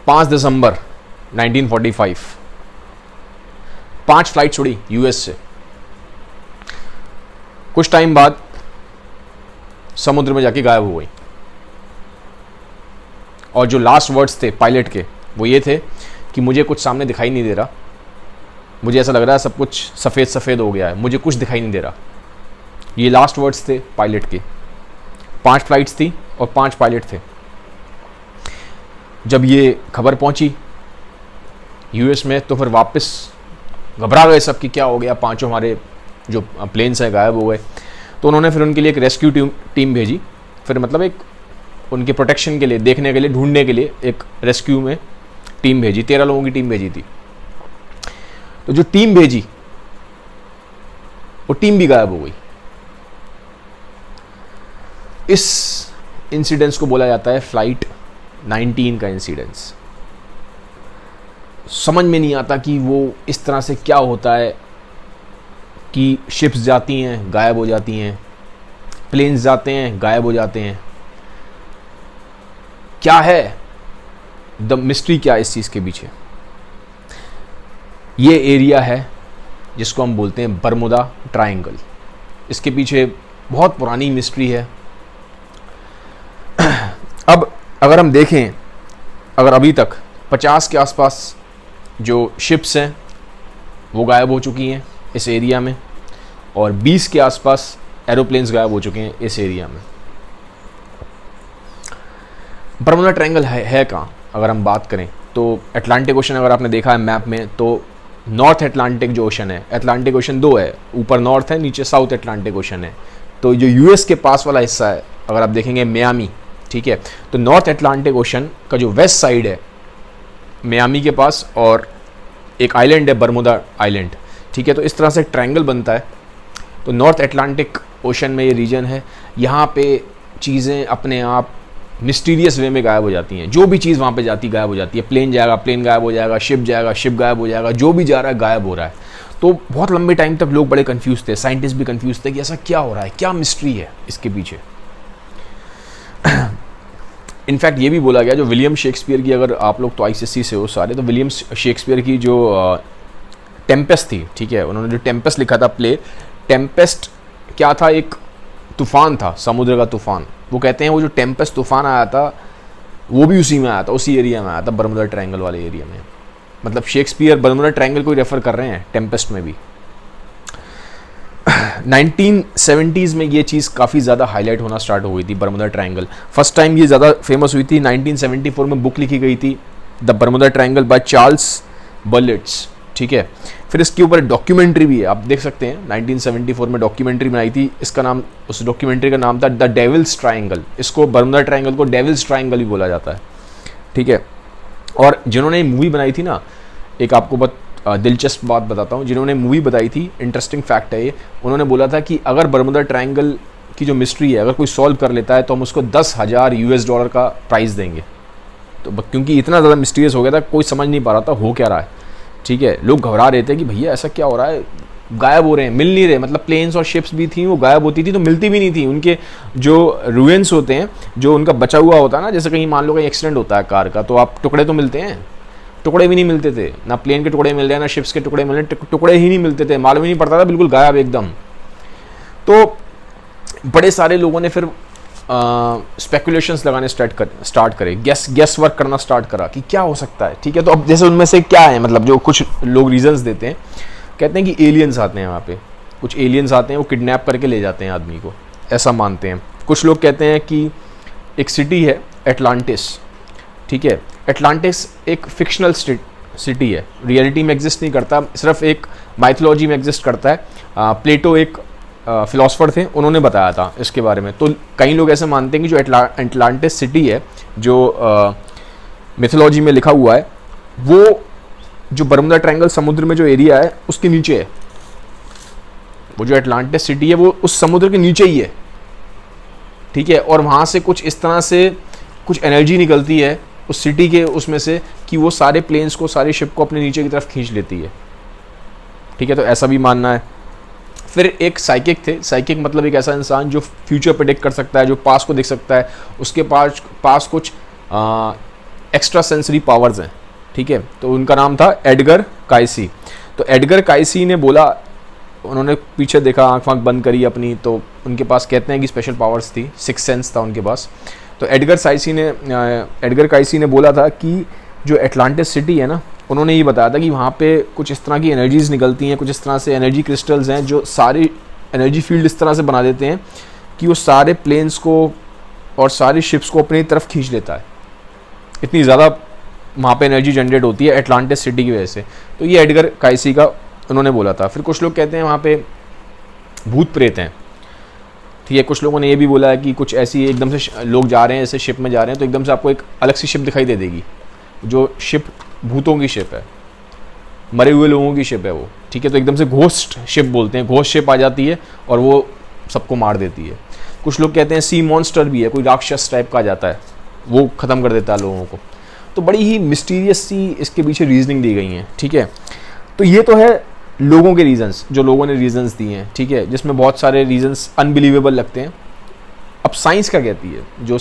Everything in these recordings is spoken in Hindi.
5 दिसंबर 1945 5 फ्लाइट छोड़ी यूएस से। कुछ टाइम बाद समुद्र में जाके गायब हो गई। और जो लास्ट वर्ड्स थे पायलट के वो ये थे कि मुझे कुछ सामने दिखाई नहीं दे रहा, मुझे ऐसा लग रहा है सब कुछ सफ़ेद सफ़ेद हो गया है, मुझे कुछ दिखाई नहीं दे रहा। ये लास्ट वर्ड्स थे पायलट के। 5 फ्लाइट्स थी और 5 पायलट थे। जब ये खबर पहुंची यूएस में तो फिर वापस घबरा गए सब कि क्या हो गया, 5 हमारे जो प्लेन्स हैं गायब हो गए। तो उन्होंने फिर उनके लिए एक रेस्क्यू टीम भेजी, फिर मतलब एक उनके प्रोटेक्शन के लिए, देखने के लिए, ढूंढने के लिए एक रेस्क्यू में टीम भेजी। 13 लोगों की टीम भेजी थी। तो जो टीम भेजी वो टीम भी गायब हो गई। इस इंसिडेंस को बोला जाता है फ्लाइट 19 का इंसिडेंस। समझ में नहीं आता कि वो इस तरह से क्या होता है कि शिप्स जाती हैं गायब हो जाती हैं, प्लेन्स जाते हैं गायब हो जाते हैं। क्या है द मिस्ट्री, क्या इस चीज़ के पीछे? ये एरिया है जिसको हम बोलते हैं बरमुदा ट्रायंगल। इसके पीछे बहुत पुरानी मिस्ट्री है। अब अगर हम देखें, अगर अभी तक 50 के आसपास जो शिप्स हैं वो गायब हो चुकी हैं इस एरिया में, और 20 के आसपास एरोप्लेन्स गायब हो चुके हैं इस एरिया में। बरमुदा ट्रायंगल है कहाँ? अगर हम बात करें तो अटलांटिक ओशन, अगर आपने देखा है मैप में तो नॉर्थ अटलांटिक जो ओशन है, अटलांटिक ओशन 2 है, ऊपर नॉर्थ है, नीचे साउथ अटलांटिक ओशन है। तो जो यूएस के पास वाला हिस्सा है, अगर आप देखेंगे मियामी, ठीक है, तो नॉर्थ अटलांटिक ओशन का जो वेस्ट साइड है मियामी के पास, और एक आइलैंड है बरमुदा आइलैंड, ठीक है। तो इस तरह से ट्रायंगल बनता है। तो नॉर्थ अटलांटिक ओशन में ये रीजन है। यहाँ पे चीज़ें अपने आप मिस्टीरियस वे में गायब हो जाती हैं। जो भी चीज़ वहाँ पे जाती गायब हो जाती है। प्लेन जाएगा, प्लेन गायब हो जाएगा, शिप जाएगा, शिप गायब हो जाएगा, जो भी जा रहा है गायब हो रहा है। तो बहुत लंबे टाइम तक लोग बड़े कंफ्यूज थे, साइंटिस्ट भी कंफ्यूज थे कि ऐसा क्या हो रहा है, क्या मिस्ट्री है इसके पीछे। इनफैक्ट ये भी बोला गया, जो विलियम शेक्सपियर की, अगर आप लोग तो आईसीएसई से हो सारे, तो विलियम शेक्सपियर की जो टेम्पेस्ट थी, ठीक है, उन्होंने जो टेम्पेस्ट लिखा था प्ले, टेम्पेस्ट क्या था? एक तूफान था, समुद्र का तूफान। वो कहते हैं वो जो टेम्पेस्ट तूफान आया था वो भी उसी में आया था, उसी एरिया में आया था, बरमुदा ट्रायंगल वाले एरिया में। मतलब शेक्सपियर बरमुदा ट्रायंगल को ही रेफर कर रहे हैं टेम्पेस्ट में भी। 1970s में ये चीज़ काफ़ी ज़्यादा हाईलाइट होना स्टार्ट हो गई थी, बरमुदा ट्रायंगल। फर्स्ट टाइम ये ज़्यादा फेमस हुई थी 1974 में, बुक लिखी गई थी the Bermuda Triangle by Charles Berlitz, ठीक है। फिर इसके ऊपर डॉक्यूमेंट्री भी है, आप देख सकते हैं 1974 में डॉक्यूमेंट्री बनाई थी। इसका नाम, उस डॉक्यूमेंट्री का नाम था द डेविल्स ट्रायंगल। इसको बरमुदा ट्रायंगल को डेविल्स ट्रायंगल भी बोला जाता है, ठीक है। और जिन्होंने मूवी बनाई थी ना, एक आपको बहुत दिलचस्प बात बताता हूँ, जिन्होंने मूवी बताई थी, इंटरेस्टिंग फैक्ट है ये, उन्होंने बोला था कि अगर बरमुदा ट्रायंगल की जो मिस्ट्री है अगर कोई सॉल्व कर लेता है तो हम उसको $10,000 का प्राइज़ देंगे। तो क्योंकि इतना ज़्यादा मिस्टीरियस हो गया था, कोई समझ नहीं पा रहा था हो क्या रहा है, ठीक है। लोग घबरा रहे थे कि भैया ऐसा क्या हो रहा है, गायब हो रहे हैं, मिल नहीं रहे। मतलब प्लेन्स और शिप्स भी थी, वो गायब होती थी तो मिलती भी नहीं थी। उनके जो रुइंस होते हैं, जो उनका बचा हुआ होता है ना, जैसे कहीं मान लो कहीं एक्सीडेंट होता है कार का, तो आप टुकड़े तो मिलते हैं, टुकड़े भी नहीं मिलते थे। ना प्लेन के टुकड़े मिल रहे हैं, ना शिप्स के टुकड़े मिल रहे हैं, टुकड़े ही नहीं मिलते थे, मालूम ही नहीं पड़ता था, बिल्कुल गायब एकदम। तो बड़े सारे लोगों ने फिर स्पेकुलेशंस लगाने स्टार्ट करे, गेस वर्क करना स्टार्ट करा कि क्या हो सकता है, ठीक है। तो अब जैसे उनमें से क्या है, मतलब जो कुछ लोग रीजंस देते हैं, कहते हैं कि एलियंस आते हैं वहाँ पे, कुछ एलियंस आते हैं, वो किडनैप करके ले जाते हैं आदमी को, ऐसा मानते हैं। कुछ लोग कहते हैं कि एक सिटी है एटलांटिस, ठीक है। एटलांटिस एक फिक्शनल सिटी है, रियलिटी में एग्जिस्ट नहीं करता, सिर्फ एक माइथोलॉजी में एग्जिस्ट करता है। प्लेटो एक फिलोसफर थे, उन्होंने बताया था इसके बारे में। तो कई लोग ऐसे मानते हैं कि जो एटलांटिस सिटी है, जो मिथोलॉजी में लिखा हुआ है, वो जो बरमुदा ट्रायंगल समुद्र में जो एरिया है उसके नीचे है। वो जो एटलांटिस सिटी है वो उस समुद्र के नीचे ही है, ठीक है। और वहाँ से कुछ इस तरह से कुछ एनर्जी निकलती है उस सिटी के उसमें से कि वो सारे प्लेन्स को, सारी शिप को अपने नीचे की तरफ खींच लेती है, ठीक है। तो ऐसा भी मानना है। फिर एक साइकिक थे, साइकिक मतलब एक ऐसा इंसान जो फ्यूचर प्रेडिक्ट कर सकता है, जो पास्ट को देख सकता है। उसके पास कुछ एक्स्ट्रा सेंसरी पावर्स हैं, ठीक है। तो उनका नाम था एडगर कायसी। तो एडगर कायसी ने बोला, उन्होंने पीछे देखा, आँख वाँख बंद करी अपनी, तो उनके पास कहते हैं कि स्पेशल पावर्स थी, सिक्स सेंस था उनके पास। तो एडगर कायसी ने बोला था कि जो एटलांटिस सिटी है ना, उन्होंने ये बताया था कि वहाँ पे कुछ इस तरह की एनर्जीज़ निकलती हैं, कुछ इस तरह से एनर्जी क्रिस्टल्स हैं जो सारी एनर्जी फील्ड इस तरह से बना देते हैं कि वो सारे प्लेन्स को और सारी शिप्स को अपनी तरफ खींच लेता है। इतनी ज़्यादा वहाँ पे एनर्जी जनरेट होती है एटलांटिस सिटी की वजह से। तो ये एडगर कायसी का उन्होंने बोला था। फिर कुछ लोग कहते हैं वहाँ पे भूत प्रेत हैं, ठीक है। कुछ लोगों ने ये भी बोला है कि कुछ ऐसी एकदम से लोग जा रहे हैं, ऐसे शिप में जा रहे हैं, तो एकदम से आपको एक अलग सी शिप दिखाई दे देगी, जो शिप भूतों की शिप है, मरे हुए लोगों की शिप है वो, ठीक है। तो एकदम से घोस्ट शिप बोलते हैं, घोस्ट शिप आ जाती है और वो सबको मार देती है। कुछ लोग कहते हैं सी मॉन्स्टर भी है, कोई राक्षस टाइप का आ जाता है, वो ख़त्म कर देता है लोगों को। तो बड़ी ही मिस्टीरियस सी इसके पीछे रीजनिंग दी गई हैं, ठीक है। तो ये तो है लोगों के रीजंस, जो लोगों ने रीजंस दिए हैं, ठीक है, जिसमें बहुत सारे रीजंस अनबिलीवेबल लगते हैं। अब साइंस क्या कहती है, जो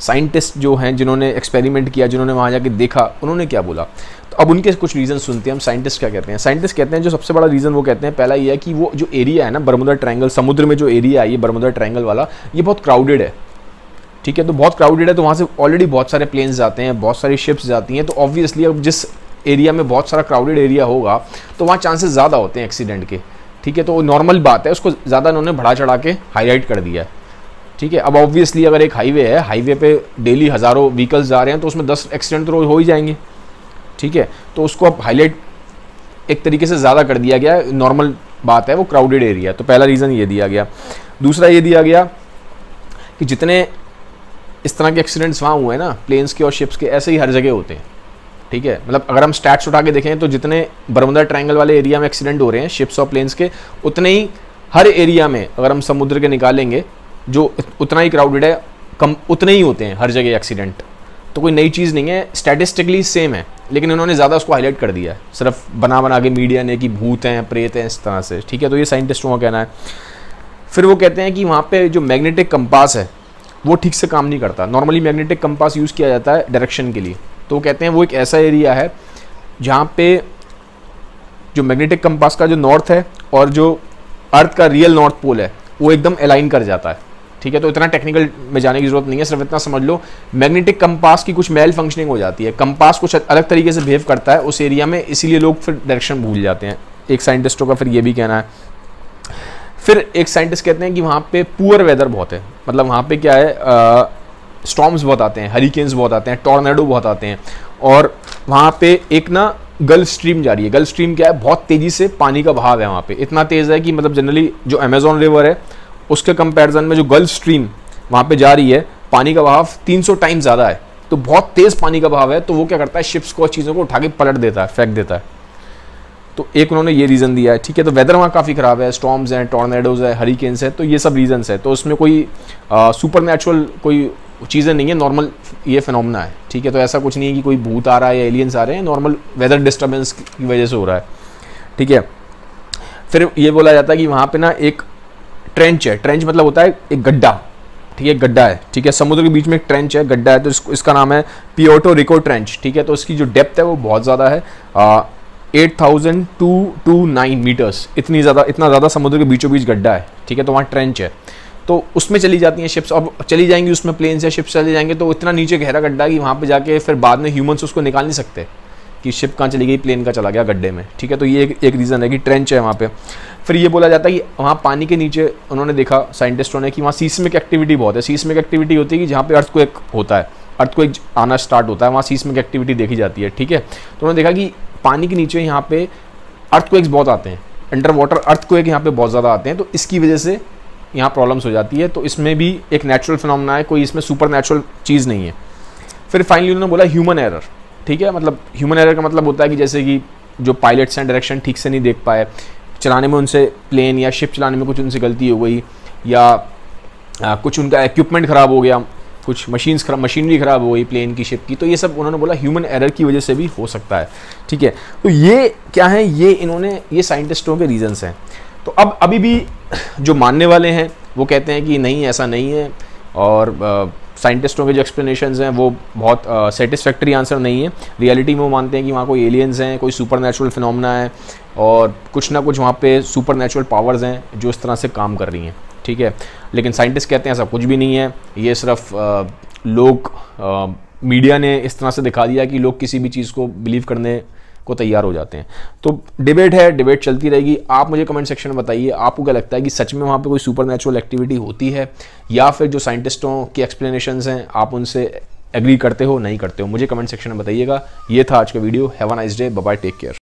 साइंटिस्ट जो हैं जिन्होंने एक्सपेरिमेंट किया, जिन्होंने वहाँ जाके देखा, उन्होंने क्या बोला। तो अब उनके कुछ रीज़न सुनते हैं हम, साइंटिस्ट क्या कहते हैं। साइंटिस्ट कहते हैं जो सबसे बड़ा रीज़न वो कहते हैं, पहला ये है कि वो जो एरिया है ना बर्मुदा ट्रायंगल, समुद्र में जो एरिया है ये बर्मुदा ट्रायंगल वाला, ये बहुत क्राउडेड है, ठीक है। तो बहुत क्राउडेड है, तो वहाँ से ऑलरेडी बहुत सारे प्लेन्स जाते हैं, बहुत सारी शिप्स जाती हैं। तो ऑब्वियसली अब जिस एरिया में बहुत सारा क्राउडेड एरिया होगा तो वहाँ चांसेस ज़्यादा होते हैं एक्सीडेंट के, ठीक है। तो नॉर्मल बात है, उसको ज़्यादा उन्होंने बढ़ा चढ़ा के हाईलाइट कर दिया है, ठीक है। अब ऑब्वियसली अगर एक हाईवे है, हाईवे पे डेली हज़ारों व्हीकल्स जा रहे हैं, तो उसमें 10 एक्सीडेंट तो रोज हो ही जाएंगे, ठीक है। तो उसको अब हाईलाइट एक तरीके से ज़्यादा कर दिया गया, नॉर्मल बात है, वो क्राउडेड एरिया। तो पहला रीज़न ये दिया गया। दूसरा ये दिया गया कि जितने इस तरह के एक्सीडेंट्स वहाँ हुए हैं ना, प्लेन्स के और शिप्स के, ऐसे ही हर जगह होते हैं, ठीक है। मतलब अगर हम स्टैट्स उठा के देखें तो जितने बर्मुदा ट्रायंगल वाले एरिया में एक्सीडेंट हो रहे हैं शिप्स और प्लेन्स के, उतने ही हर एरिया में, अगर हम समुद्र के निकालेंगे जो उतना ही क्राउडेड है, कम उतने ही होते हैं हर जगह एक्सीडेंट। तो कोई नई चीज़ नहीं है, स्टैटिस्टिकली सेम है, लेकिन उन्होंने ज़्यादा उसको हाईलाइट कर दिया है, सिर्फ बना के मीडिया ने कि भूत हैं, प्रेत हैं, इस तरह से, ठीक है। तो ये साइंटिस्टों का कहना है। फिर वो कहते हैं कि वहाँ पे जो मैग्नेटिक कंपास है वो ठीक से काम नहीं करता। नॉर्मली मैग्नेटिक कंपास यूज़ किया जाता है डायरेक्शन के लिए। तो वो कहते हैं वो एक ऐसा एरिया है जहाँ पे जो मैग्नेटिक कंपास का जो नॉर्थ है और जो अर्थ का रियल नॉर्थ पोल है वो एकदम अलाइन कर जाता है, ठीक है। तो इतना टेक्निकल में जाने की जरूरत नहीं है, सिर्फ इतना समझ लो मैग्नेटिक कंपास की कुछ मेल फंक्शनिंग हो जाती है, कंपास कुछ अलग तरीके से बिहेव करता है उस एरिया में, इसीलिए लोग फिर डायरेक्शन भूल जाते हैं। एक साइंटिस्टों का फिर ये भी कहना है। फिर एक साइंटिस्ट कहते हैं कि वहाँ पे पुअर वेदर बहुत है, मतलब वहाँ पे क्या है, स्टॉर्म्स बहुत आते हैं, हरिकेन्स बहुत आते हैं, टॉर्नेडो बहुत आते हैं। और वहाँ पे एक ना गल्फ स्ट्रीम जा रही है। गल्फ स्ट्रीम क्या है, बहुत तेज़ी से पानी का बहाव है वहाँ पे, इतना तेज़ है कि मतलब जनरली जो अमेजोन रिवर है उसके कंपैरिजन में जो गल्फ स्ट्रीम वहाँ पे जा रही है, पानी का बहाव 300 टाइम ज़्यादा है। तो बहुत तेज़ पानी का बहाव है, तो वो क्या करता है, शिप्स को, चीज़ों को उठा के पलट देता है, फेंक देता है। तो एक उन्होंने ये रीज़न दिया है, ठीक है। तो वेदर वहाँ काफ़ी ख़राब है, स्टॉर्म्स हैं, टॉर्नेडोज है, हरिकेन्स है, तो ये सब रीजंस है। तो उसमें कोई सुपर नेचुरल कोई चीज़ें नहीं है, नॉर्मल ये फिनोमेना है, ठीक है। तो ऐसा कुछ नहीं है कि कोई भूत आ रहा है या एलियंस आ रहे हैं, नॉर्मल वेदर डिस्टर्बेंस की वजह से हो रहा है, ठीक है। फिर ये बोला जाता है कि वहाँ पे ना एक ट्रेंच है, ट्रेंच मतलब होता है एक गड्ढा, ठीक है, गड्ढा है, ठीक है। समुद्र के बीच में एक ट्रेंच है, गड्ढा है, तो इसका नाम है पियोटो रिको ट्रेंच, ठीक है। तो इसकी जो डेप्थ है वो बहुत ज़्यादा है, 8229 मीटर्स, इतना ज़्यादा समुद्र के बीचों बीच गड्ढा है, ठीक है। तो वहाँ ट्रेंच है, तो उसमें चली जाती हैं शिप्स। अब चली जाएंगी उसमें, प्लेन्स या शिप्स चले जाएंगे, तो इतना नीचे गहरा गड्ढा कि वहाँ पे जाके फिर बाद में ह्यूमंस उसको निकाल नहीं सकते कि शिप कहाँ चली गई, प्लेन का चला गया गड्ढे में, ठीक है। तो ये एक रीज़न है कि ट्रेंच है वहाँ पे। फिर ये बोला जाता है कि वहाँ पानी के नीचे उन्होंने देखा साइंटिस्टों ने कि वहाँ सीस्मिक एक्टिविटी बहुत है। सीस्मिक एक्टिविटी होती है कि जहाँ पे अर्थक्वेक होता है, अर्थक्वेक आना स्टार्ट होता है, वहाँ सीस्मिक एक्टिविटी देखी जाती है, ठीक है। तो उन्होंने देखा कि पानी के नीचे यहाँ पे अर्थक्वेक्स बहुत आते हैं, अंडर वाटर अर्थक्वेक यहाँ पे बहुत ज़्यादा आते हैं, तो इसकी वजह से यहाँ प्रॉब्लम्स हो जाती है। तो इसमें भी एक नेचुरल फिनोमेना है, कोई इसमें सुपर नेचुरल चीज़ नहीं है। फिर फाइनली उन्होंने बोला ह्यूमन एरर, ठीक है। मतलब ह्यूमन एरर का मतलब होता है कि जैसे कि जो पायलट्स हैं डायरेक्शन ठीक से नहीं देख पाए, चलाने में उनसे, प्लेन या शिप चलाने में कुछ उनसे गलती हो गई, या कुछ उनका इक्विपमेंट ख़राब हो गया, कुछ मशीनरी ख़राब हो गई प्लेन की, शिप की, तो ये सब उन्होंने बोला ह्यूमन एरर की वजह से भी हो सकता है, ठीक है। तो ये क्या है, ये साइंटिस्टों के रीजंस हैं। तो अब अभी भी जो मानने वाले हैं वो कहते हैं कि नहीं, ऐसा नहीं है, और साइंटिस्टों के जो एक्सप्लेनेशंस हैं वो बहुत सेटिस्फैक्ट्री आंसर नहीं है। रियलिटी में वो मानते हैं कि वहाँ कोई एलियंस हैं, कोई सुपर नेचुरल फिनोमेना है और कुछ ना कुछ वहाँ पे सुपर नेचुरल पावर्स हैं जो इस तरह से काम कर रही हैं, ठीक है। लेकिन साइंटिस्ट कहते हैं ऐसा कुछ भी नहीं है, ये सिर्फ लोग मीडिया ने इस तरह से दिखा दिया कि लोग किसी भी चीज़ को बिलीव करने को तैयार हो जाते हैं। तो डिबेट है, डिबेट चलती रहेगी। आप मुझे कमेंट सेक्शन में बताइए आपको क्या लगता है कि सच में वहाँ पे कोई सुपर नेचुरल एक्टिविटी होती है या फिर जो साइंटिस्टों की एक्सप्लेनेशंस हैं आप उनसे एग्री करते हो नहीं करते हो, मुझे कमेंट सेक्शन में बताइएगा। ये था आज का video. Have a nice day, bye bye, take care.